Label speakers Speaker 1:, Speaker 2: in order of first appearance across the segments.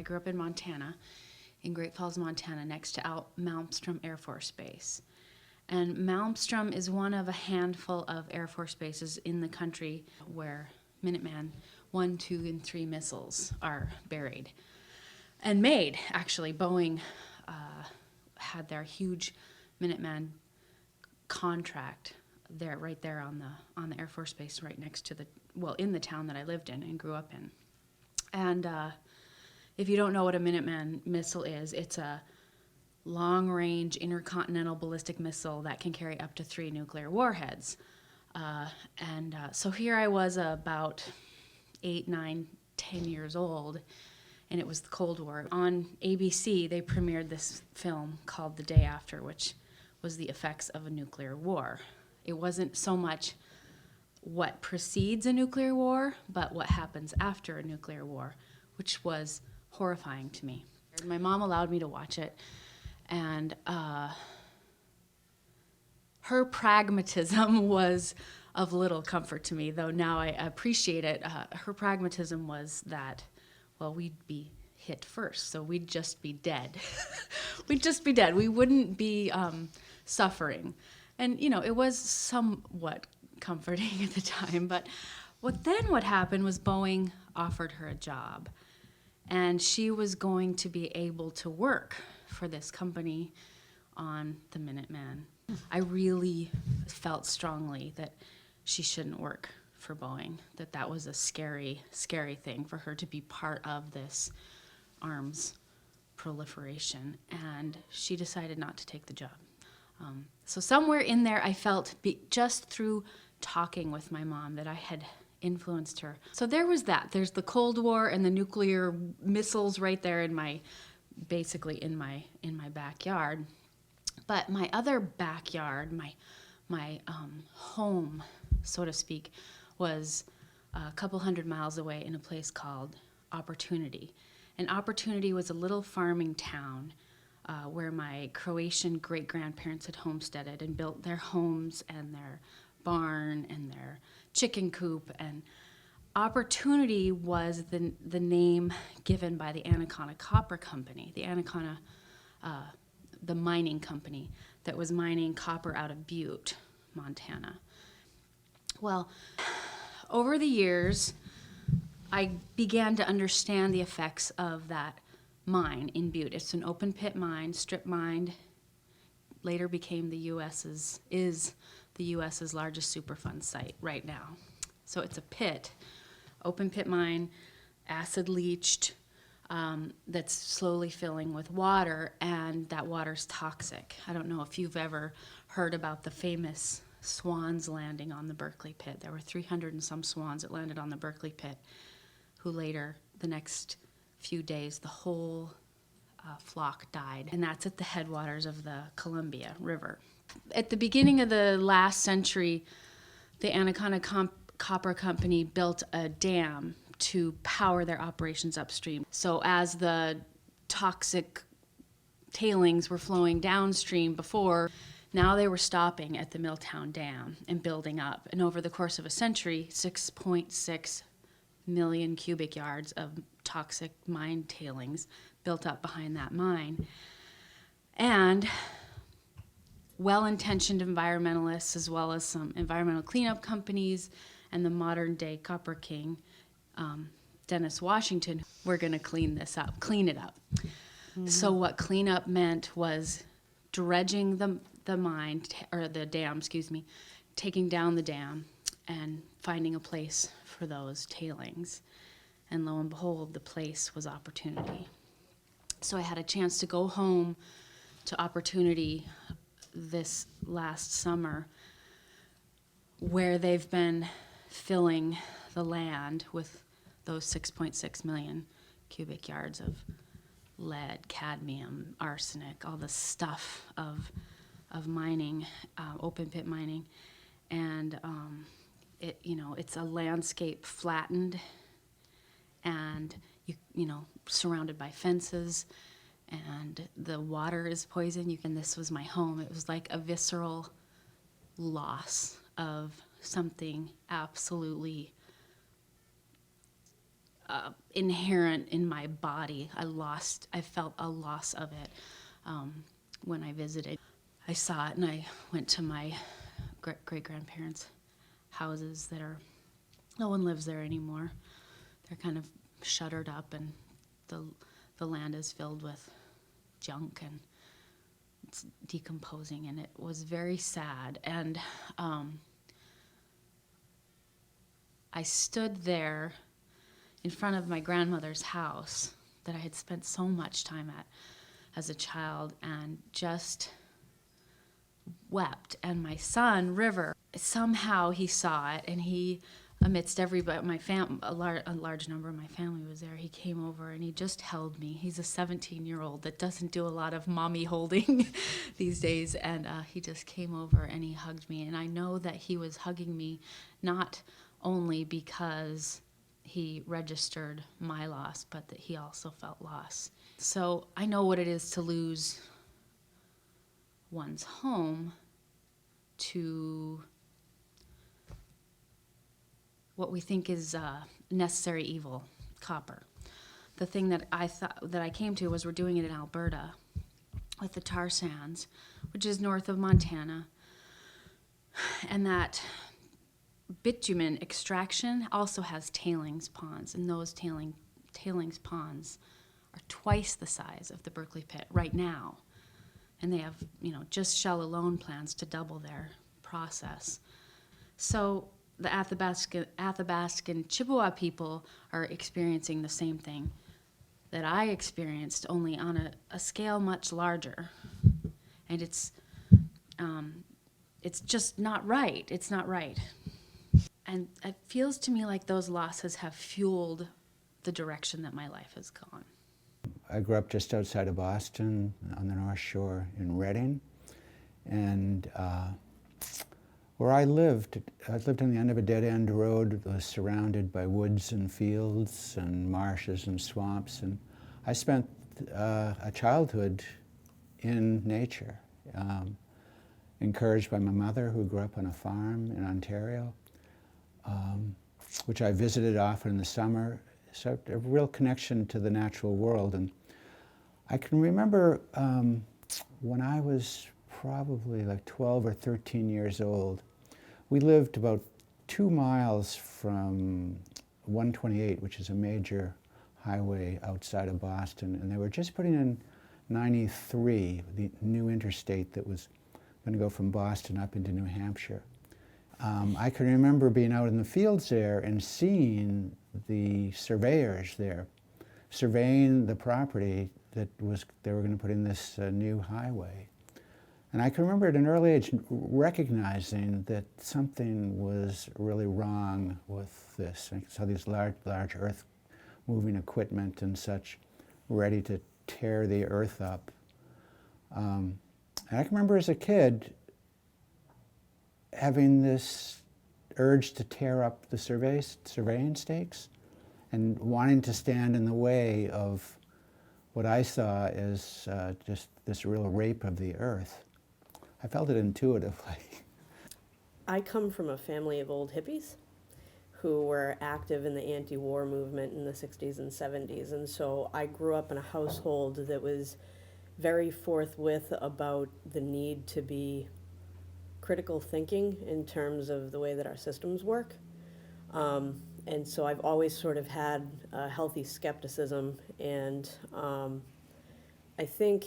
Speaker 1: grew up in Montana, in Great Falls, Montana, next to Malmstrom Air Force Base. And Malmstrom is one of a handful of Air Force bases in the country where Minuteman 1, 2, and 3 missiles are buried and made. Actually, Boeing had their huge Minuteman contract there, right there on the Air Force Base, right next to in the town that I lived in and grew up in. And if you don't know what a Minuteman missile is, it's a long-range intercontinental ballistic missile that can carry up to 3 nuclear warheads. So here I was about 8, 9, 10 years old, and it was the Cold War. On ABC, they premiered this film called The Day After, which was the effects of a nuclear war. It wasn't so much what precedes a nuclear war, but what happens after a nuclear war, which was horrifying to me. My mom allowed me to watch it, and her pragmatism was of little comfort to me, though now I appreciate it. Her pragmatism was that, well, we'd be hit first, so we'd just be dead. We'd just be dead. We wouldn't be suffering. And, it was somewhat comforting at the time, but what happened was Boeing offered her a job, and she was going to be able to work for this company on the Minuteman. I really felt strongly that she shouldn't work for Boeing, that was a scary, scary thing for her to be part of this arms proliferation, and she decided not to take the job. So somewhere in there I felt, just through talking with my mom, that I had influenced her. So there was that. There's the Cold War and the nuclear missiles right there basically in my backyard. But my other backyard, my home, so to speak, was a couple 100 miles away in a place called Opportunity. And Opportunity was a little farming town where my Croatian great-grandparents had homesteaded and built their homes and their barn and their chicken coop. And Opportunity was the name given by the Anaconda Copper Company, the mining company that was mining copper out of Butte, Montana. Well, over the years, I began to understand the effects of that mine in Butte. It's an open pit mine, strip mined, later became the U.S.'s largest Superfund site right now. So it's a pit, open pit mine, acid leached, that's slowly filling with water, and that water's toxic. I don't know if you've ever heard about the famous swans landing on the Berkeley pit. There were 300 and some swans that landed on the Berkeley pit, who later, the next few days, the whole flock died. And that's at the headwaters of the Columbia River. At the beginning of the last century, the Anaconda Copper Company built a dam to power their operations upstream. So as the toxic tailings were flowing downstream before, now they were stopping at the Milltown Dam and building up. And over the course of a century, 6.6 million cubic yards of toxic mine tailings built up behind that mine. And well-intentioned environmentalists, as well as some environmental cleanup companies and the modern-day copper king, Dennis Washington, we're going to clean it up. Mm-hmm. So what cleanup meant was dredging the mine, or the dam, taking down the dam and finding a place for those tailings. And lo and behold, the place was Opportunity. So I had a chance to go home to Opportunity this last summer, where they've been filling the land with those 6.6 million cubic yards of lead, cadmium, arsenic, all the stuff of mining, open pit mining. And it's a landscape flattened and surrounded by fences, and the water is poison. This was my home. It was like a visceral loss of something absolutely inherent in my body. I felt a loss of it when I visited. I saw it and I went to my great-grandparents' houses that are, no one lives there anymore. They're kind of shuttered up, and the land is filled with junk and it's decomposing, and it was very sad. And I stood there in front of my grandmother's house that I had spent so much time at as a child and just wept. And my son, River, somehow he saw it, and he, amidst everybody, a large number of my family was there, he came over and he just held me. He's a 17-year-old that doesn't do a lot of mommy holding these days, and he just came over and he hugged me. And I know that he was hugging me not only because he registered my loss, but that he also felt loss. So I know what it is to lose one's home to what we think is necessary evil, copper. The thing that I came to was we're doing it in Alberta with the tar sands, which is north of Montana, and that bitumen extraction also has tailings ponds, and those tailings ponds are twice the size of the Berkeley pit right now. And they have, just shallow loan plans to double their process. So the Athabascan Chippewa people are experiencing the same thing that I experienced, only on a scale much larger. And it's just not right. It's not right. And it feels to me like those losses have fueled the direction that my life has gone.
Speaker 2: I grew up just outside of Boston on the North Shore in Reading, and where I lived on the end of a dead-end road that was surrounded by woods and fields and marshes and swamps, and I spent a childhood in nature, encouraged by my mother, who grew up on a farm in Ontario, which I visited often in the summer. So a real connection to the natural world. And I can remember when I was probably like 12 or 13 years old, we lived about 2 miles from 128, which is a major highway outside of Boston, and they were just putting in 93, the new interstate that was going to go from Boston up into New Hampshire. I can remember being out in the fields there and seeing the surveyors there surveying the property that they were going to put in this new highway. And I can remember at an early age recognizing that something was really wrong with this. I saw these large earth-moving equipment and such ready to tear the earth up. And I can remember as a kid having this urge to tear up the surveying stakes and wanting to stand in the way of what I saw as just this real rape of the earth. I felt it intuitively.
Speaker 3: I come from a family of old hippies who were active in the anti-war movement in the 60s and 70s, and so I grew up in a household that was very forthwith about the need to be critical thinking in terms of the way that our systems work. And so I've always sort of had a healthy skepticism, and I think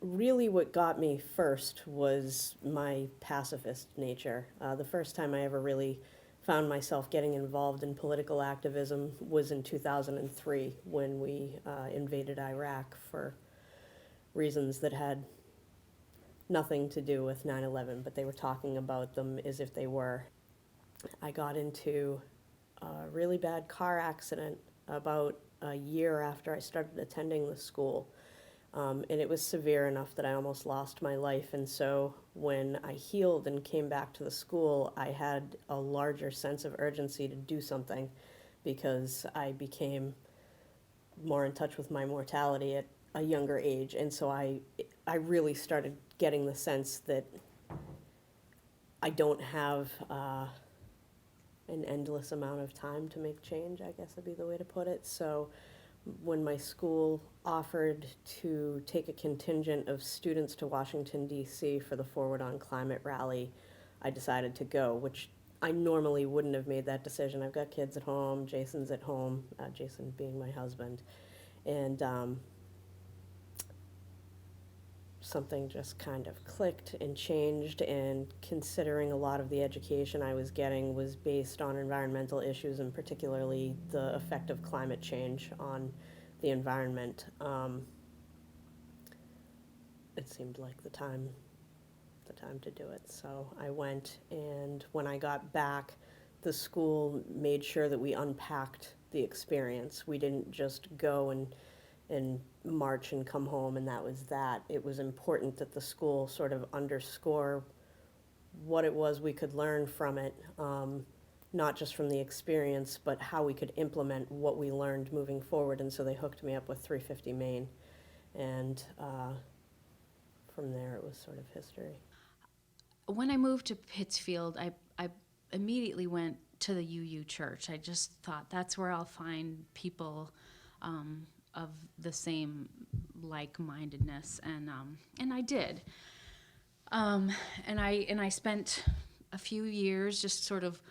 Speaker 3: really what got me first was my pacifist nature. The first time I ever really found myself getting involved in political activism was in 2003 when we invaded Iraq for reasons that had nothing to do with 9/11, but they were talking about them as if they were. I got into a really bad car accident about a year after I started attending the school. And it was severe enough that I almost lost my life. And so when I healed and came back to the school, I had a larger sense of urgency to do something because I became more in touch with my mortality at a younger age. And so I really started getting the sense that I don't have an endless amount of time to make change, I guess would be the way to put it. So when my school offered to take a contingent of students to Washington, D.C. for the Forward on Climate rally, I decided to go, which I normally wouldn't have made that decision. I've got kids at home, Jason's at home, Jason being my husband, and something just kind of clicked and changed, and considering a lot of the education I was getting was based on environmental issues, and particularly the effect of climate change on the environment, it seemed like the time to do it. So I went, and when I got back, the school made sure that we unpacked the experience. We didn't just go and march and come home, and that was that. It was important that the school sort of underscore what it was we could learn from it, not just from the experience, but how we could implement what we learned moving forward. And so they hooked me up with 350 Maine, and from there it was sort of history.
Speaker 1: When I moved to Pittsfield, I immediately went to the UU Church. I just thought that's where I'll find people of the same like-mindedness, and I did. And I spent a few years just sort of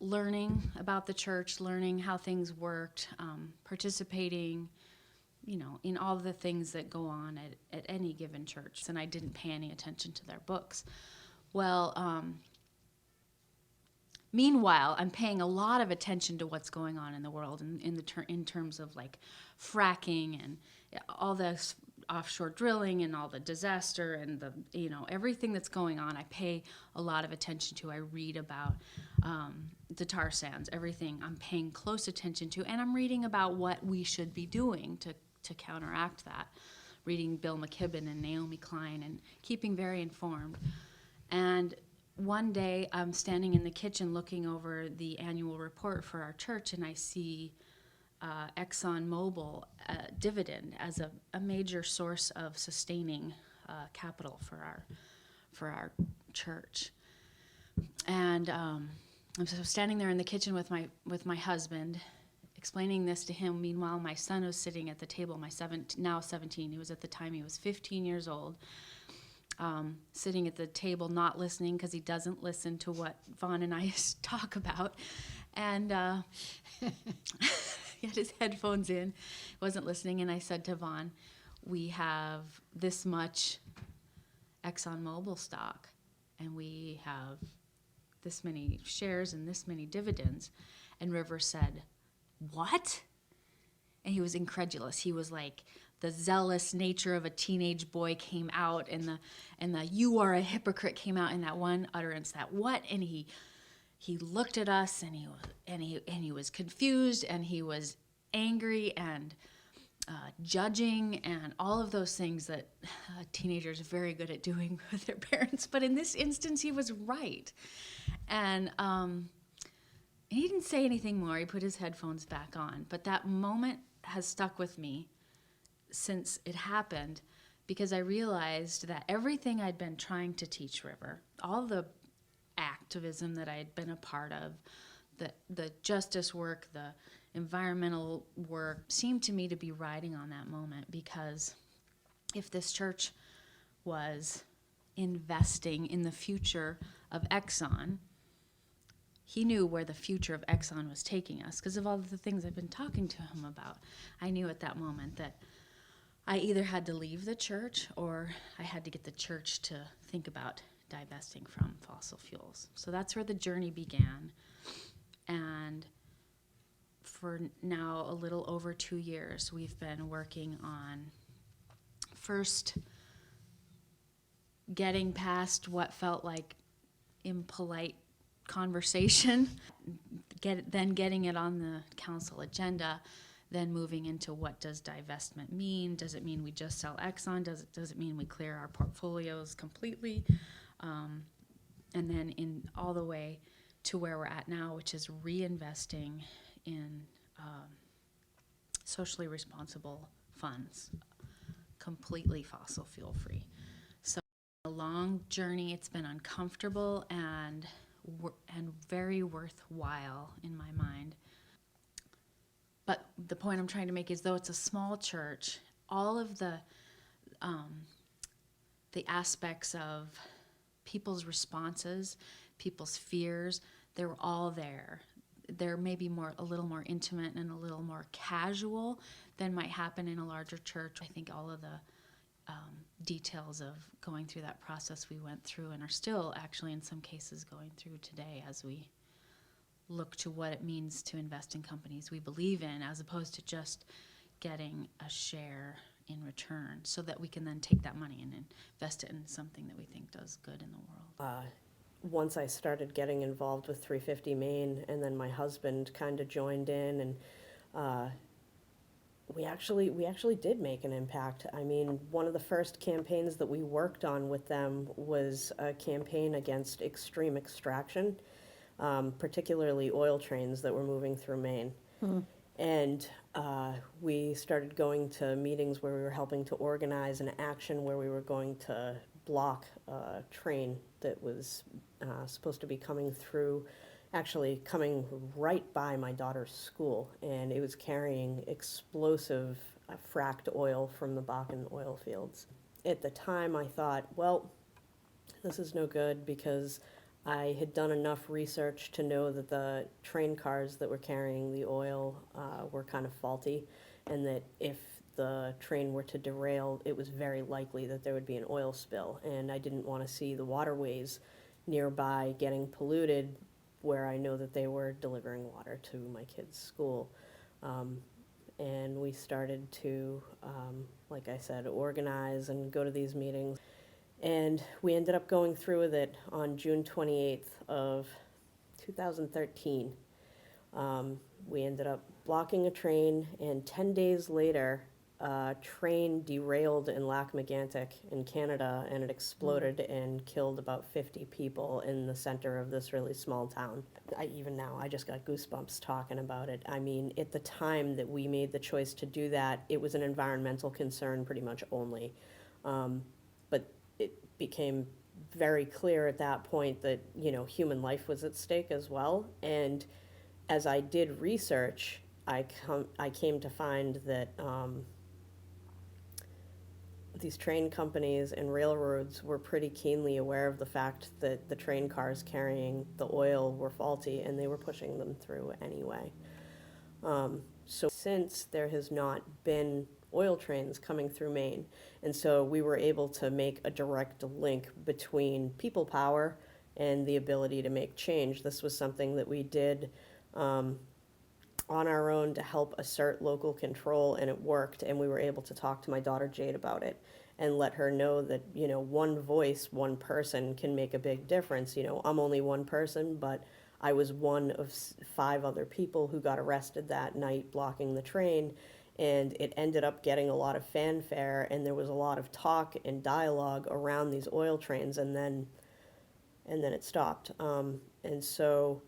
Speaker 1: learning about the church, learning how things worked, participating, in all the things that go on at any given church. And I didn't pay any attention to their books. Well, meanwhile, I'm paying a lot of attention to what's going on in the world in terms of like fracking and all this offshore drilling and all the disaster and the everything that's going on. I pay a lot of attention to. I read about the tar sands, everything I'm paying close attention to, and I'm reading about what we should be doing to counteract that. Reading Bill McKibben and Naomi Klein and keeping very informed. And one day I'm standing in the kitchen looking over the annual report for our church, and I see ExxonMobil dividend as a major source of sustaining capital for our church. And I'm so standing there in the kitchen with my husband, explaining this to him. Meanwhile, my son was sitting at the table. Now 17. He was at the time he was 15 years old. Sitting at the table, not listening, because he doesn't listen to what Vaughn and I talk about. And he had his headphones in, wasn't listening. And I said to Vaughn, we have this much ExxonMobil stock, and we have this many shares and this many dividends. And River said, what? And he was incredulous. He was like, the zealous nature of a teenage boy came out, and the you are a hypocrite came out in that one utterance. That what? And he looked at us, and he was confused, and he was angry and judging, and all of those things that teenagers are very good at doing with their parents. But in this instance, he was right, and he didn't say anything more. He put his headphones back on. But that moment has stuck with me since it happened, because I realized that everything I'd been trying to teach River, all the activism that I had been a part of, the justice work, the environmental work, seemed to me to be riding on that moment. Because if this church was investing in the future of Exxon, he knew where the future of Exxon was taking us because of all of the things I've been talking to him about. I knew at that moment that I either had to leave the church or I had to get the church to think about divesting from fossil fuels. So that's where the journey began. And for now a little over 2 years, we've been working on first getting past what felt like impolite conversation, then getting it on the council agenda, then moving into what does divestment mean? Does it mean we just sell Exxon? Does it mean we clear our portfolios completely? And then in all the way to where we're at now, which is reinvesting in socially responsible funds, completely fossil fuel free. So a long journey. It's been uncomfortable, and and very worthwhile in my mind. But the point I'm trying to make is, though it's a small church, all of the aspects of people's responses, people's fears, they were all there. They're maybe a little more intimate and a little more casual than might happen in a larger church. I think all of the details of going through that process we went through and are still actually in some cases going through today as we look to what it means to invest in companies we believe in, as opposed to just getting a share in return, so that we can then take that money and invest it in something that we think does good in the world.
Speaker 3: Once I started getting involved with 350 Main, and then my husband kind of joined in, and we actually did make an impact. I mean, one of the first campaigns that we worked on with them was a campaign against extreme extraction, particularly oil trains that were moving through Maine. And we started going to meetings where we were helping to organize an action where we were going to block a train that was supposed to be coming through, actually coming right by my daughter's school, and it was carrying explosive fracked oil from the Bakken oil fields. At the time, I thought, well, this is no good, because I had done enough research to know that the train cars that were carrying the oil were kind of faulty, and that if the train were to derail, it was very likely that there would be an oil spill, and I didn't want to see the waterways nearby getting polluted where I know that they were delivering water to my kids' school. And we started to, like I said, organize and go to these meetings. And we ended up going through with it on June 28th of 2013. We ended up blocking a train, and 10 days later, a train derailed in Lac-Mégantic in Canada, and it exploded and killed about 50 people in the center of this really small town. Even now, I just got goosebumps talking about it. I mean, at the time that we made the choice to do that, it was an environmental concern pretty much only. But it became very clear at that point that, human life was at stake as well. And as I did research, I came to find that these train companies and railroads were pretty keenly aware of the fact that the train cars carrying the oil were faulty, and they were pushing them through anyway. So since there has not been oil trains coming through Maine, and so we were able to make a direct link between people power and the ability to make change. This was something that we did on our own to help assert local control, and it worked, and we were able to talk to my daughter Jade about it and let her know that, one voice, one person can make a big difference. I'm only one person, but I was one of 5 other people who got arrested that night blocking the train, and it ended up getting a lot of fanfare, and there was a lot of talk and dialogue around these oil trains, and then it stopped. And so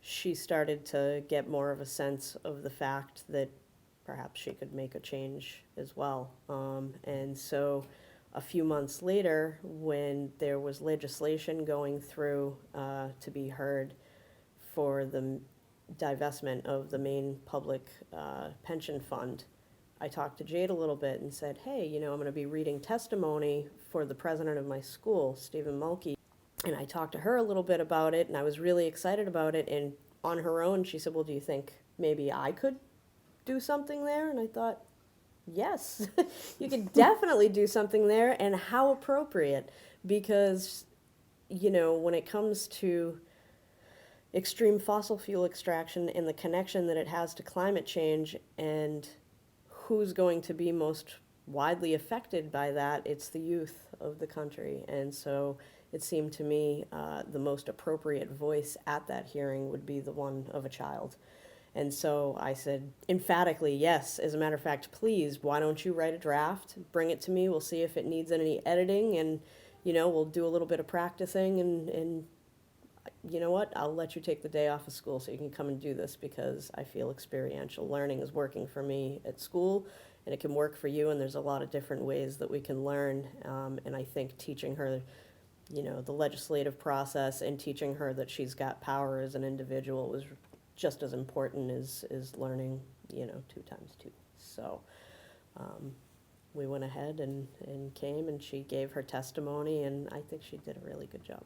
Speaker 3: she started to get more of a sense of the fact that perhaps she could make a change as well. And so a few months later, when there was legislation going through to be heard for the divestment of the Maine Public Pension Fund, I talked to Jade a little bit and said, hey, I'm going to be reading testimony for the president of my school, Stephen Mulkey. And I talked to her a little bit about it, and I was really excited about it. And on her own, she said, well, do you think maybe I could do something there? And I thought, yes, you could definitely do something there, and how appropriate. Because, when it comes to extreme fossil fuel extraction and the connection that it has to climate change and who's going to be most widely affected by that, it's the youth of the country. And so it seemed to me the most appropriate voice at that hearing would be the one of a child. And so I said emphatically, yes, as a matter of fact, please, why don't you write a draft, bring it to me, we'll see if it needs any editing, and, we'll do a little bit of practicing, and you know what, I'll let you take the day off of school so you can come and do this, because I feel experiential learning is working for me at school, and it can work for you, and there's a lot of different ways that we can learn, and I think teaching her you know, the legislative process and teaching her that she's got power as an individual was just as important as learning, you know, 2 times 2. So we went ahead and came, and she gave her testimony, and I think she did a really good job.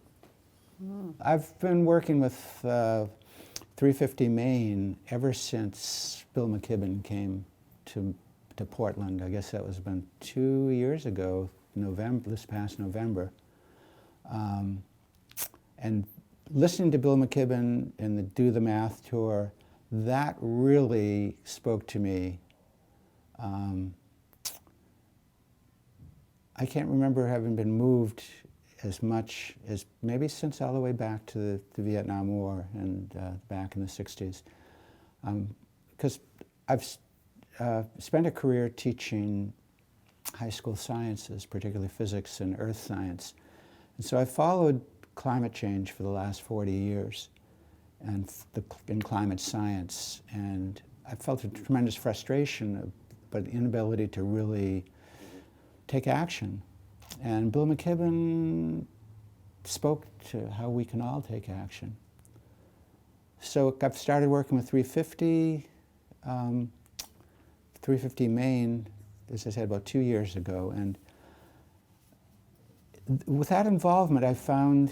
Speaker 2: I've been working with 350 Maine ever since Bill McKibben came to Portland. I guess that was about 2 years ago, this past November. And listening to Bill McKibben and the Do the Math tour, that really spoke to me. I can't remember having been moved as much as maybe since all the way back to the Vietnam War and back in the 60s. Because I've spent a career teaching high school sciences, particularly physics and earth science. And so I followed climate change for the last 40 years and in climate science. And I felt a tremendous frustration, but inability to really take action. And Bill McKibben spoke to how we can all take action. So I've started working with 350 Maine, as I said, about 2 years ago. And with that involvement, I found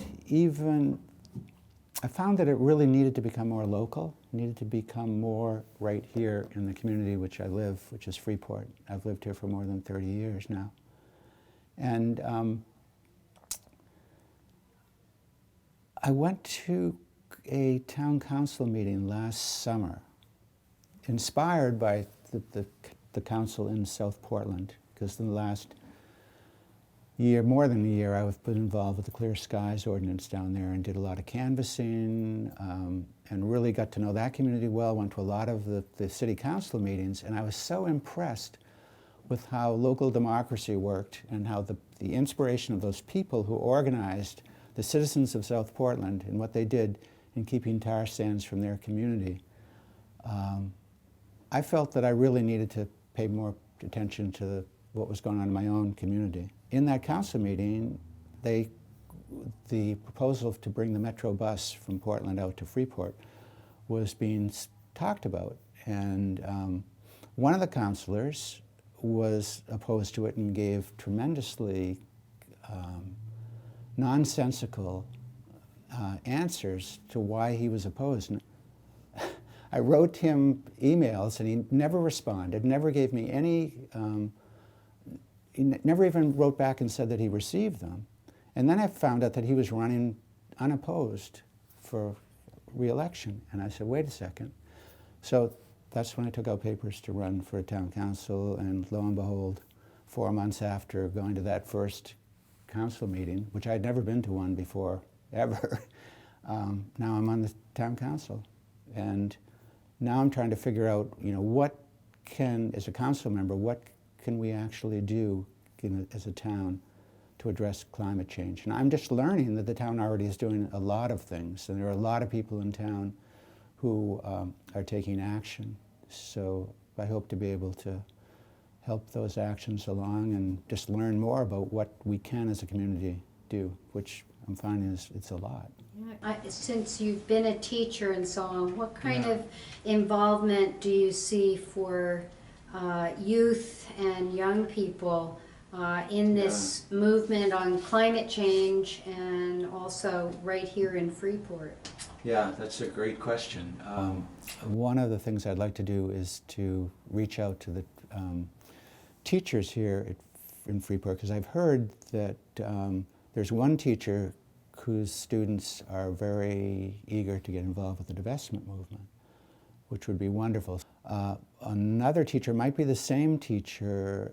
Speaker 2: that it really needed to become more local, needed to become more right here in the community which I live, which is Freeport. I've lived here for more than 30 years now. And I went to a town council meeting last summer, inspired by the council in South Portland, because in the last year, more than a year, I've been involved with the Clear Skies ordinance down there and did a lot of canvassing and really got to know that community well, went to a lot of the city council meetings, and I was so impressed with how local democracy worked and how the inspiration of those people who organized the citizens of South Portland and what they did in keeping tar sands from their community. I felt that I really needed to pay more attention to what was going on in my own community. In that council meeting, the proposal to bring the Metro bus from Portland out to Freeport was being talked about. And one of the councilors was opposed to it and gave tremendously nonsensical answers to why he was opposed. And I wrote him emails and he never responded, never gave me any, he never even wrote back and said that he received them. And then I found out that he was running unopposed for re-election. And I said, wait a second. So that's when I took out papers to run for a town council, and lo and behold, 4 months after going to that first council meeting, which I'd never been to one before, ever, now I'm on the town council. And now I'm trying to figure out, what as a council member, what can we actually do as a town to address climate change? And I'm just learning that the town already is doing a lot of things, and there are a lot of people in town who are taking action. So I hope to be able to help those actions along and just learn more about what we can as a community do, which I'm finding it's a lot.
Speaker 4: Since you've been a teacher and so on, what kind of involvement do you see for youth and young people in this movement on climate change and also right here in Freeport?
Speaker 2: Yeah, that's a great question. One of the things I'd like to do is to reach out to the teachers here in Freeport, because I've heard that there's one teacher whose students are very eager to get involved with the divestment movement, which would be wonderful. Another teacher, might be the same teacher,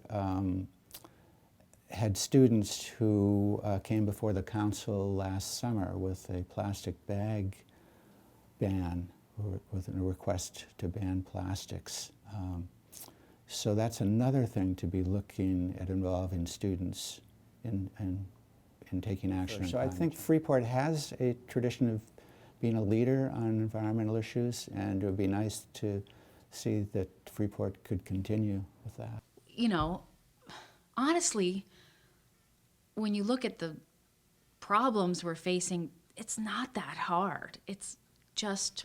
Speaker 2: had students who came before the council last summer with a plastic bag ban, or with a request to ban plastics. So that's another thing to be looking at, involving students in taking action. So I think Freeport has a tradition of being a leader on environmental issues, and it would be nice to see that Freeport could continue with that.
Speaker 1: Honestly, when you look at the problems we're facing, it's not that hard. It's just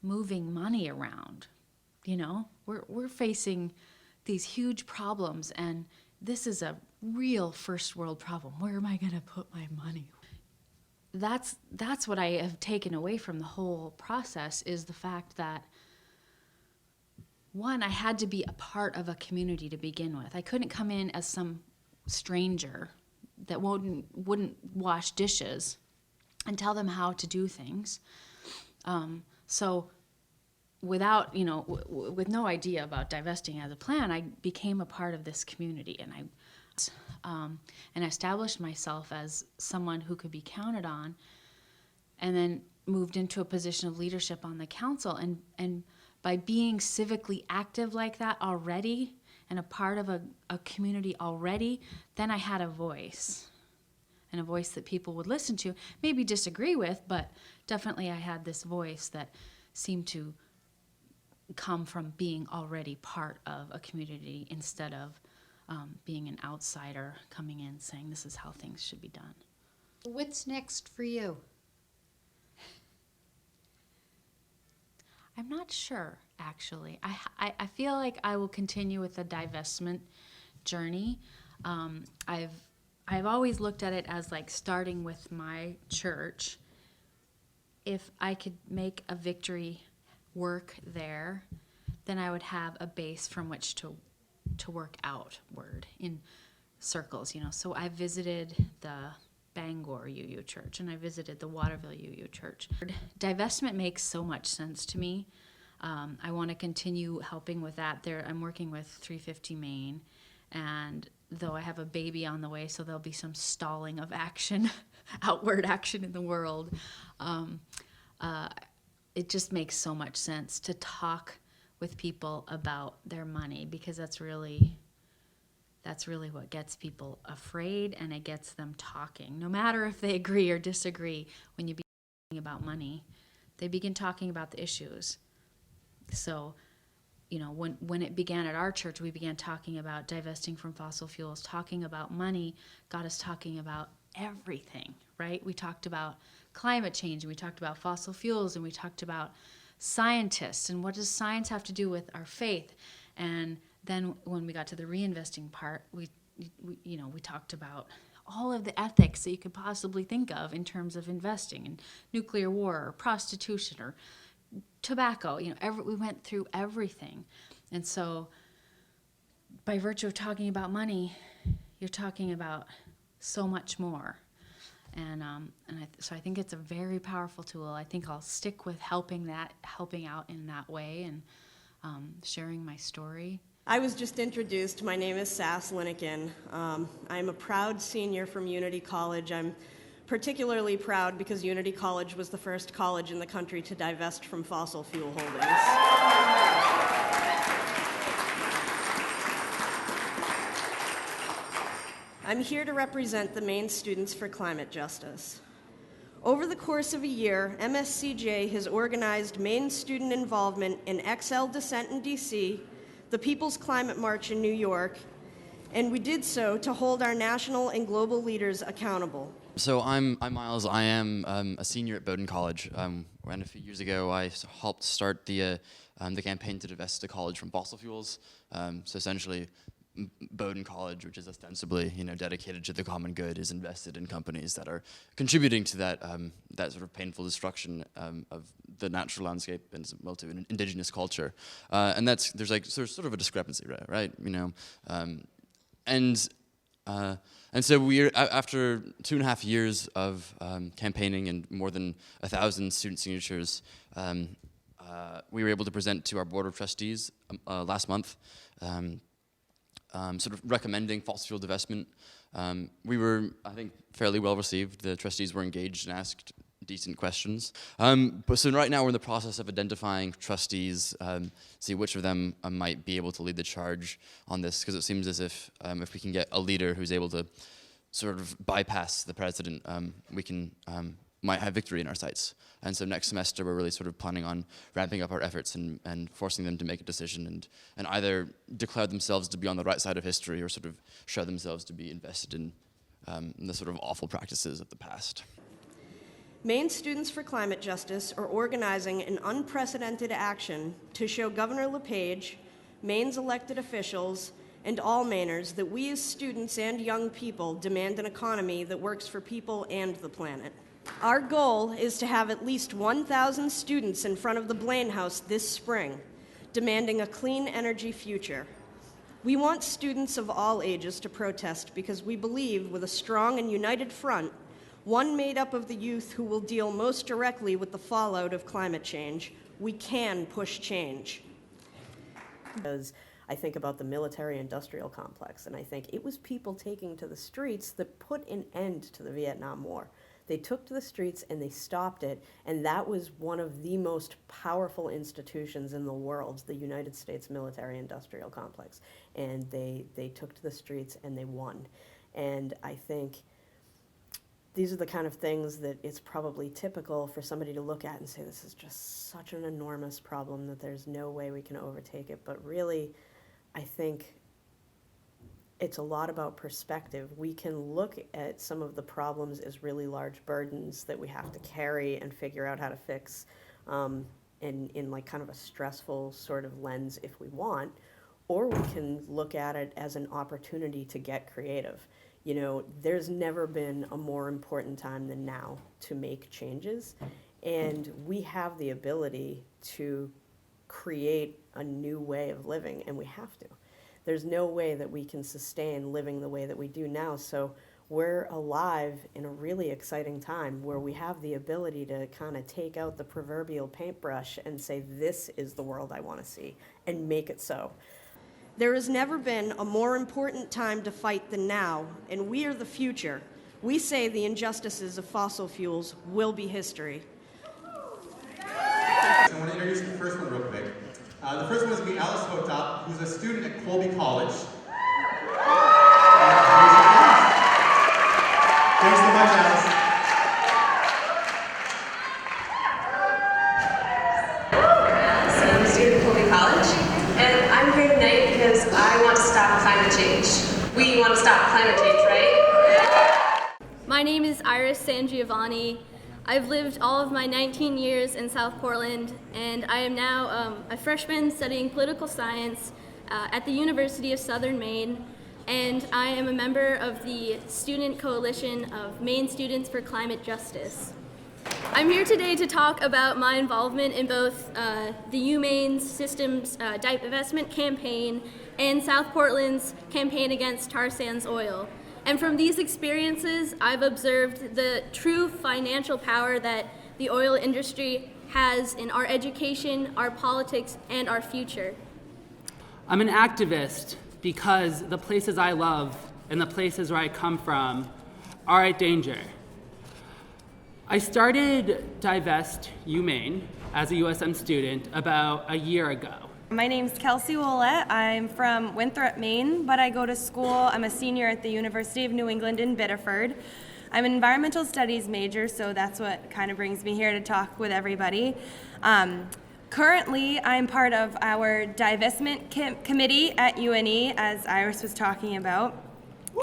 Speaker 1: moving money around. You know, we're facing these huge problems, and this is a real first world problem. Where am I going to put my money? That's what I have taken away from the whole process, is the fact that, one, I had to be a part of a community to begin with. I couldn't come in as some stranger that wouldn't wash dishes and tell them how to do things. So without, with no idea about divesting as a plan, I became a part of this community, and I established myself as someone who could be counted on, and then moved into a position of leadership on the council. And by being civically active like that already, and a part of a community already, then I had a voice, and a voice that people would listen to, maybe disagree with, but definitely I had this voice that seemed to come from being already part of a community, instead of being an outsider coming in saying this is how things should be done.
Speaker 4: What's next for you?
Speaker 1: I'm not sure, actually. I feel like I will continue with the divestment journey. I've always looked at it as like starting with my church. If I could make a victory work there, then I would have a base from which to work outward in circles, So I visited the Bangor UU Church, and I visited the Waterville UU Church. Divestment makes so much sense to me. I want to continue helping with that. I'm working with 350 Main, and though I have a baby on the way, so there'll be some stalling of action, outward action in the world. It just makes so much sense to talk with people about their money, because that's really what gets people afraid, and it gets them talking. No matter if they agree or disagree, when you begin talking about money, they begin talking about the issues. So, when it began at our church, we began talking about divesting from fossil fuels. Talking about money got us talking about everything, right? We talked about climate change, and we talked about fossil fuels, and we talked about scientists, and what does science have to do with our faith? And then when we got to the reinvesting part, we talked about all of the ethics that you could possibly think of in terms of investing in nuclear war or prostitution or tobacco. We went through everything. And so by virtue of talking about money, you're talking about so much more. So I think it's a very powerful tool. I think I'll stick with helping out in that way, and sharing my story.
Speaker 3: I was just introduced. My name is Sass Linnekin. I'm a proud senior from Unity College. I'm particularly proud because Unity College was the first college in the country to divest from fossil fuel holdings. I'm here to represent the Maine Students for Climate Justice. Over the course of a year, MSCJ has organized Maine student involvement in XL Dissent in DC, the People's Climate March in New York, and we did so to hold our national and global leaders accountable.
Speaker 5: So I'm Miles. I am a senior at Bowdoin College, and a few years ago I helped start the campaign to divest the college from fossil fuels. So essentially, Bowdoin College, which is ostensibly dedicated to the common good, is invested in companies that are contributing to that sort of painful destruction of the natural landscape and to an indigenous culture, and there's sort of a discrepancy, right? And so we're after 2.5 years of campaigning and more than 1,000 student signatures, we were able to present to our board of trustees last month. Sort of recommending fossil fuel divestment. We were, I think, fairly well received. The trustees were engaged and asked decent questions. So right now we're in the process of identifying trustees, see which of them might be able to lead the charge on this, because it seems as if we can get a leader who's able to sort of bypass the president, we might have victory in our sights. And so next semester we're really sort of planning on ramping up our efforts and forcing them to make a decision and either declare themselves to be on the right side of history or sort of show themselves to be invested in the sort of awful practices of the past.
Speaker 3: Maine Students for Climate Justice are organizing an unprecedented action to show Governor LePage, Maine's elected officials, and all Mainers that we as students and young people demand an economy that works for people and the planet. Our goal is to have at least 1,000 students in front of the Blaine House this spring, demanding a clean energy future. We want students of all ages to protest because we believe with a strong and united front, one made up of the youth who will deal most directly with the fallout of climate change, we can push change. Because I think about the military-industrial complex, and I think it was people taking to the streets that put an end to the Vietnam War. They took to the streets and they stopped it, and that was one of the most powerful institutions in the world, the United States military-industrial complex. And they took to the streets and they won. And I think these are the kind of things that it's probably typical for somebody to look at and say, this is just such an enormous problem that there's no way we can overtake it. But really, I think it's a lot about perspective. We can look at some of the problems as really large burdens that we have to carry and figure out how to fix in like kind of a stressful sort of lens if we want, or we can look at it as an opportunity to get creative. You know, there's never been a more important time than now to make changes, and we have the ability to create a new way of living, and we have to. There's no way that we can sustain living the way that we do now, so we're alive in a really exciting time where we have the ability to kind of take out the proverbial paintbrush and say, this is the world I want to see, and make it so. There has never been a more important time to fight than now, and we are the future. We say the injustices of fossil fuels will be history.
Speaker 6: I want to introduce the first one real quick. The first one is me, Alice Hotop, who's a student at Colby College. Thanks so much, Alice.
Speaker 7: I'm a student at Colby College, and I'm here tonight because I want to stop climate change. We want to stop climate change, right?
Speaker 8: My name is Iris Sangiovanni. I've lived all of my 19 years in South Portland, and I am now a freshman studying political science at the University of Southern Maine, and I am a member of the Student Coalition of Maine Students for Climate Justice. I'm here today to talk about my involvement in both the UMaine Systems divestment campaign and South Portland's campaign against tar sands oil. And from these experiences, I've observed the true financial power that the oil industry has in our education, our politics, and our future.
Speaker 9: I'm an activist because the places I love and the places where I come from are at danger. I started Divest UMaine as a USM student about a year ago.
Speaker 10: My name's Kelsey Willette. I'm from Winthrop, Maine, but I go to school. I'm a senior at the University of New England in Biddeford. I'm an environmental studies major, so that's what kind of brings me here to talk with everybody. Currently, I'm part of our divestment committee at UNE, as Iris was talking about.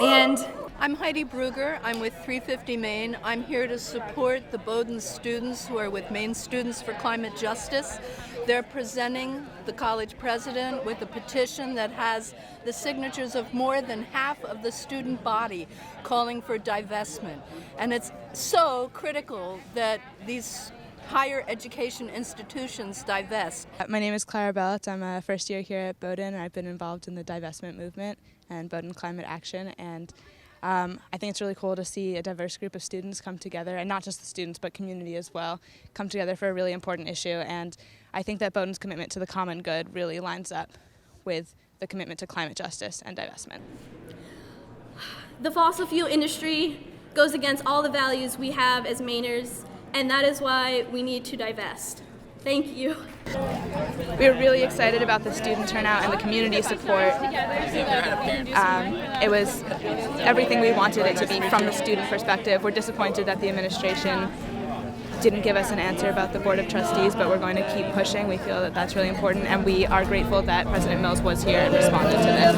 Speaker 10: And
Speaker 11: I'm Heidi Brugger. I'm with 350 Maine. I'm here to support the Bowdoin students who are with Maine Students for Climate Justice. They're presenting the college president with a petition that has the signatures of more than half of the student body calling for divestment. And it's so critical that these higher education institutions divest.
Speaker 12: My name is Clara Bellett. I'm a first year here at Bowdoin. I've been involved in the divestment movement and Bowdoin Climate Action, and I think it's really cool to see a diverse group of students come together, and not just the students but community as well, come together for a really important issue. And I think that Bowdoin's commitment to the common good really lines up with the commitment to climate justice and divestment.
Speaker 8: The fossil fuel industry goes against all the values we have as Mainers, and that is why we need to divest. Thank you.
Speaker 12: We were really excited about the student turnout and the community support. It was everything we wanted it to be from the student perspective. We're disappointed that the administration didn't give us an answer about the Board of Trustees, but we're going to keep pushing. We feel that that's really important, and we are grateful that President Mills was here and responded to this.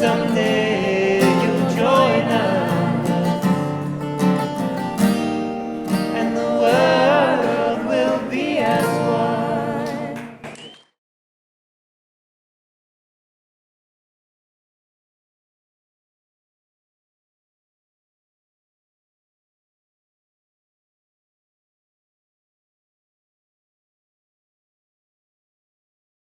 Speaker 13: some